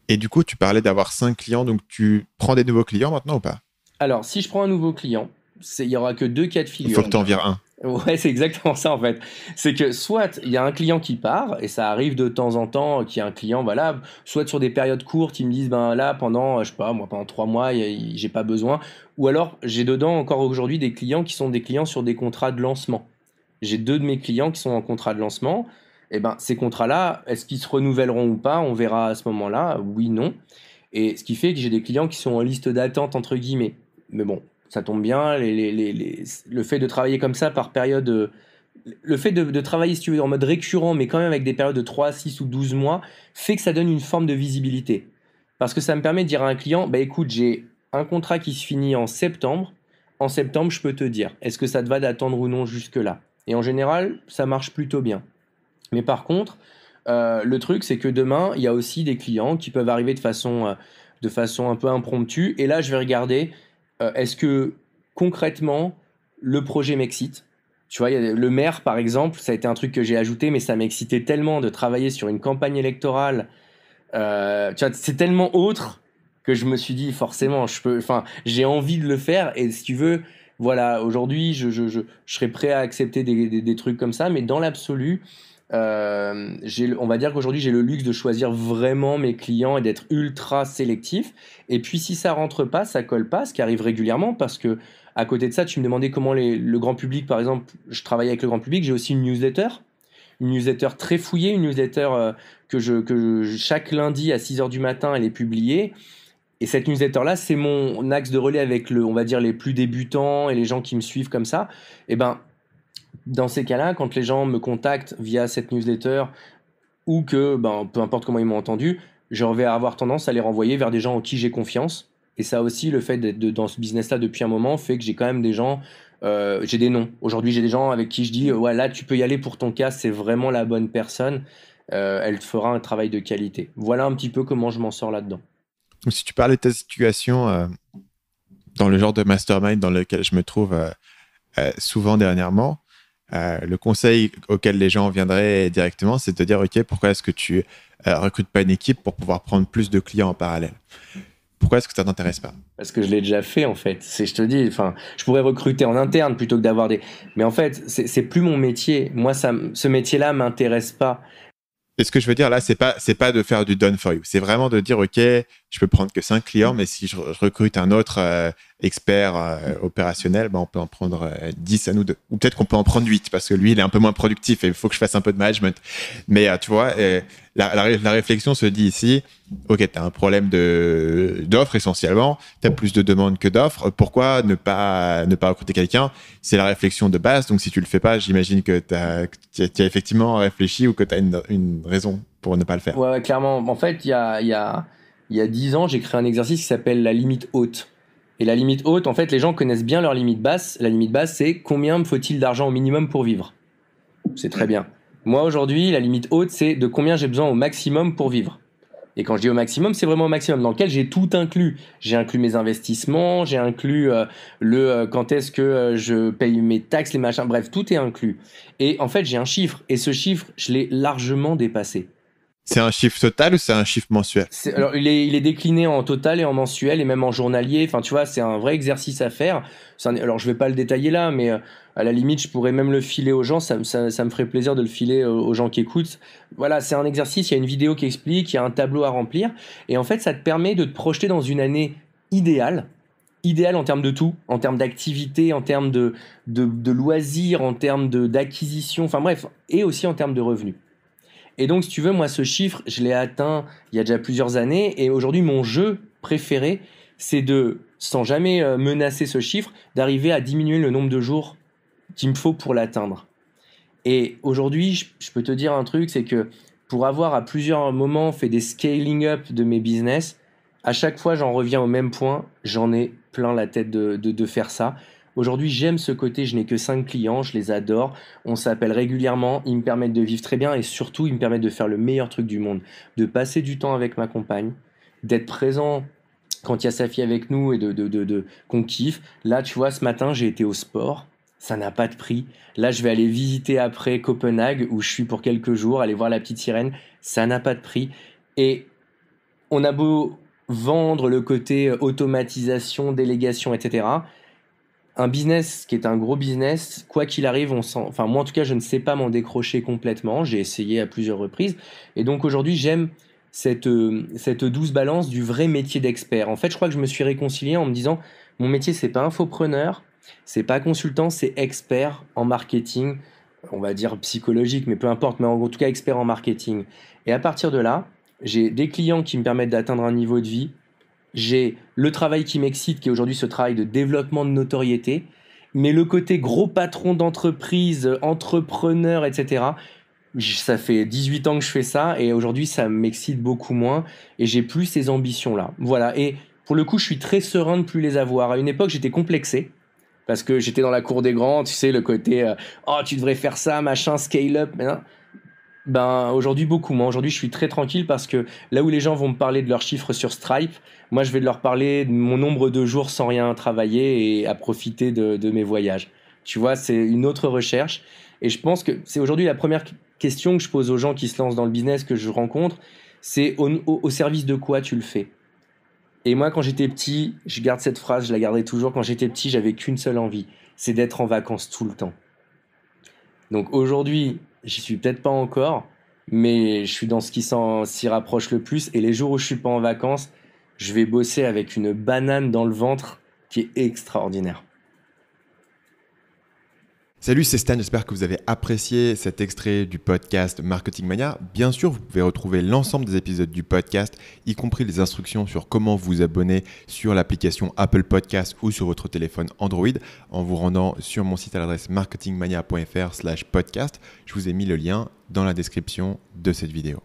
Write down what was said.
Et du coup, tu parlais d'avoir 5 clients, donc tu prends des nouveaux clients maintenant ou pas? Alors, si je prends un nouveau client, il y aura que deux cas de Il faut figure. que tu en vires un. Ouais, c'est exactement ça en fait. C'est que soit il y a un client qui part, et ça arrive de temps en temps qu'il y a un client, voilà, soit sur des périodes courtes, ils me disent, ben là, pendant, je sais pas, moi, pendant 3 mois, j'ai pas besoin. Ou alors, j'ai dedans encore aujourd'hui des clients qui sont des clients sur des contrats de lancement. J'ai deux de mes clients qui sont en contrat de lancement. Et ben, ces contrats-là, est-ce qu'ils se renouvelleront ou pas? On verra à ce moment-là, oui, non. Et ce qui fait que j'ai des clients qui sont en liste d'attente, entre guillemets. Mais bon, ça tombe bien, le fait de travailler comme ça par période, le fait de travailler, si tu veux, en mode récurrent, mais quand même avec des périodes de 3, 6 ou 12 mois, fait que ça donne une forme de visibilité. Parce que ça me permet de dire à un client, bah écoute, j'ai un contrat qui se finit en septembre. En septembre, je peux te dire, est-ce que ça te va d'attendre ou non jusque-là? Et en général, ça marche plutôt bien. Mais par contre, le truc, c'est que demain, il y a aussi des clients qui peuvent arriver de façon un peu impromptue. Et là, je vais regarder, est-ce que concrètement, le projet m'excite? Tu vois, il y a le maire, par exemple, ça a été un truc que j'ai ajouté, mais ça m'excitait tellement de travailler sur une campagne électorale. Tu vois, c'est tellement autre que je me suis dit, forcément, enfin, j'ai envie de le faire. Et si tu veux, voilà, aujourd'hui, je serais prêt à accepter des trucs comme ça, mais dans l'absolu, on va dire qu'aujourd'hui j'ai le luxe de choisir vraiment mes clients et d'être ultra sélectif. Et puis si ça rentre pas, ça colle pas, ce qui arrive régulièrement parce que à côté de ça, tu me demandais comment le grand public, par exemple, je travaille avec le grand public, j'ai aussi une newsletter très fouillée, une newsletter chaque lundi à 6 heures du matin, elle est publiée. Et cette newsletter-là, c'est mon axe de relais avec on va dire, les plus débutants et les gens qui me suivent comme ça. Et ben, dans ces cas-là, quand les gens me contactent via cette newsletter ou que, ben, peu importe comment ils m'ont entendu, je vais avoir tendance à les renvoyer vers des gens en qui j'ai confiance. Et ça aussi, le fait d'être dans ce business-là depuis un moment fait que j'ai quand même des gens, j'ai des noms. Aujourd'hui, j'ai des gens avec qui je dis, ouais, là, tu peux y aller pour ton cas, c'est vraiment la bonne personne. Elle te fera un travail de qualité. Voilà un petit peu comment je m'en sors là-dedans. Donc, si tu parlais de ta situation dans le genre de mastermind dans lequel je me trouve souvent dernièrement, le conseil auquel les gens viendraient directement, c'est de dire, OK, pourquoi est-ce que tu recrutes pas une équipe pour pouvoir prendre plus de clients en parallèle? Pourquoi est-ce que ça t'intéresse pas? Parce que je l'ai déjà fait en fait. Je te dis, enfin, je pourrais recruter en interne plutôt que d'avoir des. Mais en fait, c'est plus mon métier. Moi, ce métier-là m'intéresse pas. Et ce que je veux dire là, c'est pas de faire du done for you. C'est vraiment de dire, OK, je peux prendre que 5 clients, mais si je recrute un autre expert opérationnel, ben, on peut en prendre 10 à nous deux. Ou peut-être qu'on peut en prendre 8 parce que lui, il est un peu moins productif et il faut que je fasse un peu de management. Mais tu vois, la réflexion se dit ici, OK, tu as un problème d'offres essentiellement, tu as plus de demandes que d'offres. Pourquoi ne pas recruter quelqu'un? C'est la réflexion de base. Donc, si tu le fais pas, j'imagine que tu as effectivement réfléchi ou que tu as une raison pour ne pas le faire. Ouais, ouais, clairement. En fait, il y a 10 ans, j'ai créé un exercice qui s'appelle la limite haute. Et la limite haute, en fait, les gens connaissent bien leur limite basse. La limite basse, c'est combien me faut-il d'argent au minimum pour vivre? C'est très bien. Moi, aujourd'hui, la limite haute, c'est de combien j'ai besoin au maximum pour vivre. Et quand je dis au maximum, c'est vraiment au maximum, dans lequel j'ai tout inclus. J'ai inclus mes investissements, j'ai inclus quand est-ce que je paye mes taxes, les machins, bref, tout est inclus. Et en fait, j'ai un chiffre, et ce chiffre, je l'ai largement dépassé. C'est un chiffre total ou c'est un chiffre mensuel? Alors, il est décliné en total et en mensuel et même en journalier. Enfin, tu vois, c'est un vrai exercice à faire. Alors, je vais pas le détailler là, mais à la limite, je pourrais même le filer aux gens. Ça me ferait plaisir de le filer aux gens qui écoutent. Voilà, c'est un exercice. Il y a une vidéo qui explique, il y a un tableau à remplir. Et en fait, ça te permet de te projeter dans une année idéale. Idéale en termes de tout, en termes d'activité, en termes de loisirs, en termes d'acquisition, enfin bref, et aussi en termes de revenus. Et donc, si tu veux, moi, ce chiffre, je l'ai atteint il y a déjà plusieurs années. Et aujourd'hui, mon jeu préféré, c'est de, sans jamais menacer ce chiffre, d'arriver à diminuer le nombre de jours qu'il me faut pour l'atteindre. Et aujourd'hui, je peux te dire un truc, c'est que pour avoir à plusieurs moments fait des scaling up de mes business, à chaque fois, j'en reviens au même point. J'en ai plein la tête de faire ça. Aujourd'hui, j'aime ce côté, je n'ai que 5 clients, je les adore. On s'appelle régulièrement, ils me permettent de vivre très bien et surtout, ils me permettent de faire le meilleur truc du monde, de passer du temps avec ma compagne, d'être présent quand il y a sa fille avec nous et qu'on kiffe. Là, tu vois, ce matin, j'ai été au sport. Ça n'a pas de prix. Là, je vais aller visiter après Copenhague, où je suis pour quelques jours, aller voir la petite sirène. Ça n'a pas de prix. Et on a beau vendre le côté automatisation, délégation, etc. Un business qui est un gros business, quoi qu'il arrive, enfin moi en tout cas, je ne sais pas m'en décrocher complètement. J'ai essayé à plusieurs reprises. Et donc aujourd'hui, j'aime cette douce balance du vrai métier d'expert. En fait, je crois que je me suis réconcilié en me disant, mon métier, c'est pas infopreneur, c'est pas consultant, c'est expert en marketing, on va dire psychologique, mais peu importe, mais en tout cas expert en marketing. Et à partir de là, j'ai des clients qui me permettent d'atteindre un niveau de vie. J'ai le travail qui m'excite, qui est aujourd'hui ce travail de développement de notoriété. Mais le côté gros patron d'entreprise, entrepreneur, etc., ça fait 18 ans que je fais ça et aujourd'hui, ça m'excite beaucoup moins et j'ai plus ces ambitions-là. Voilà. Et pour le coup, je suis très serein de plus les avoir. À une époque, j'étais complexé parce que j'étais dans la cour des grands, tu sais, le côté oh, tu devrais faire ça, machin, scale up. Ben, aujourd'hui, beaucoup moins. Aujourd'hui, je suis très tranquille parce que là où les gens vont me parler de leurs chiffres sur Stripe, moi, je vais leur parler de mon nombre de jours sans rien travailler et à profiter de mes voyages. Tu vois, c'est une autre recherche. Et je pense que c'est aujourd'hui la première question que je pose aux gens qui se lancent dans le business que je rencontre. C'est au service de quoi tu le fais? Et moi, quand j'étais petit, je garde cette phrase, je la garderai toujours. Quand j'étais petit, j'avais qu'une seule envie, c'est d'être en vacances tout le temps. Donc aujourd'hui, j'y suis peut-être pas encore, mais je suis dans ce qui s'y rapproche le plus. Et les jours où je suis pas en vacances, je vais bosser avec une banane dans le ventre qui est extraordinaire. Salut, c'est Stan, j'espère que vous avez apprécié cet extrait du podcast Marketing Mania. Bien sûr, vous pouvez retrouver l'ensemble des épisodes du podcast, y compris les instructions sur comment vous abonner sur l'application Apple Podcast ou sur votre téléphone Android en vous rendant sur mon site à l'adresse marketingmania.fr/podcast. Je vous ai mis le lien dans la description de cette vidéo.